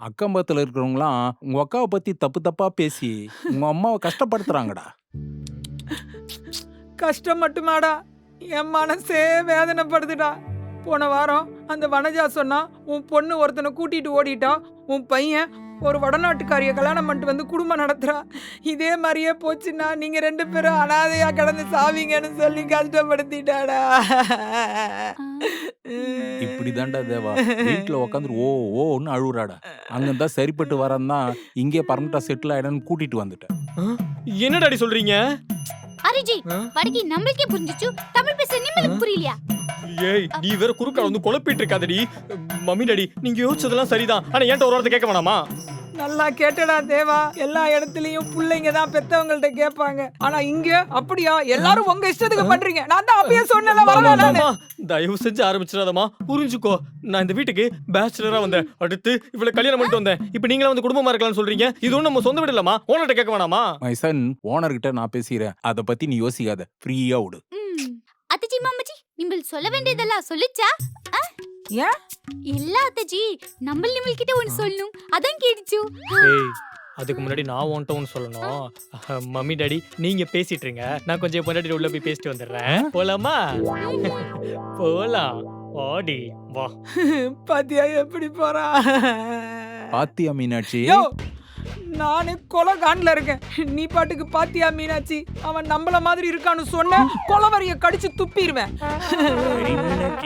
அக்கம் பக்கத்துல இருக்கிறவங்கலாம் உங்க அக்காவை பத்தி தப்பு தப்பா பேசி உங்க அம்மாவை கஷ்டப்படுத்துறாங்கடா. கஷ்டம் மட்டுமாடா, என் மனசே வேதனைப்படுதுடா. போன வாரம் அந்த வனஜா சொன்னா, உன் பொண்ணு ஒருத்தனை கூட்டிட்டு ஓடிட்டா, உன் பையன் ஒரு வடநாட்டுக்காரிய கல்யாணம் பண்ணிட்டு வந்து குடும்பம் நடத்துறா. இதே மாதிரியே போச்சுன்னா நீங்க 2 பேரும் அனாதையா கடந்து சாவீங்கன்னு சொல்லி கஷ்டப்படுத்திட்டாடா. இப்படிதான்டா தேவா வீட்டுல உட்காந்து ஓ ஓன்னு அழுவுறாடா. அங்கிருந்தா சரிப்பட்டு வரன்னா இங்கே பர்மனண்டா செட்டில் ஆயிடன்னு கூட்டிட்டு வந்துட்டேன். என்ன டாடி சொல்றீங்க? அரிஜி வடக்கி நம்மளுக்கே புரிஞ்சிச்சு, தமிழ் பேச நிம்மளுக்கு புரியலையா? ஏய் நீ வேற குறுக்க வந்து குழப்பிட்டு இருக்காதடி. மம்மி டாடி நீங்க யோசிச்சதெல்லாம் சரிதான், ஆனா ஏன்ட்ட ஒரு வார்த்தை கேட்க வேணாமா? நல்லா கேட்டடா தேவா. எல்லா இடத்துலயும் பிள்ளைங்க தான் பெத்தவங்கள்ட்ட கேட்பாங்க. ஆனா இங்க அப்படியா? எல்லாரும் உங்க இஷ்டத்துக்கு பண்றீங்க. நான் தான் அப்பயே சொன்னல வரவேணான்னு. தயவு செஞ்சு ஆரம்பிச்சிடாதம்மா, புரிஞ்சுக்கோ. நான் இந்த வீட்டுக்கு பேச்சுலரா வந்தேன், அடுத்து இவளை கல்யாணம் பண்ணிட்டு வந்தேன். இப்போ நீங்களா வந்து குடும்பமா இருக்கலாம்னு சொல்றீங்க. இது ஒன்றும் நம்ம சொந்த வீடு இல்லம்மா, ஓனர்கிட்ட கேட்க வேணாமா? மை சன், ஓனர் கிட்ட நான் பேசிக்கிறேன். அதை பத்தி நீ யோசிக்காத, ஃப்ரீயா விடு. அத்தஜி மாமஜி நிம்பல் சொல்ல வேண்டியதெல்லாம் சொல்லிச்சா? ஏன்? இல்ல அத்தஜி, நம்ம நிம்பல் கிட்ட ஒன்னு சொல்லணும், அதான் கேடிச்சு. ஏய் அதுக்கு முன்னாடி நான் உன்கிட்ட ஒன்று சொல்லணும். மம்மி டாடி நீங்க பேசிட்டு இருங்க, நான் கொஞ்சம் பொண்டாட்டி உள்ள போய் பேசிட்டு வந்துடுறேன். போலாமா? போலாம், ஓடி வா. பாத்தியா எப்படி போறா? பாத்தியா மீனாட்சி? யோ, நானே கொலை காண்ல இருக்கேன். நீ பாட்டுக்கு பாத்தியா மீனாட்சி, அவன் நம்மள மாதிரி இருக்கான்னு சொன்ன கொலவரிய கடிச்சு துப்பிடுவேன்.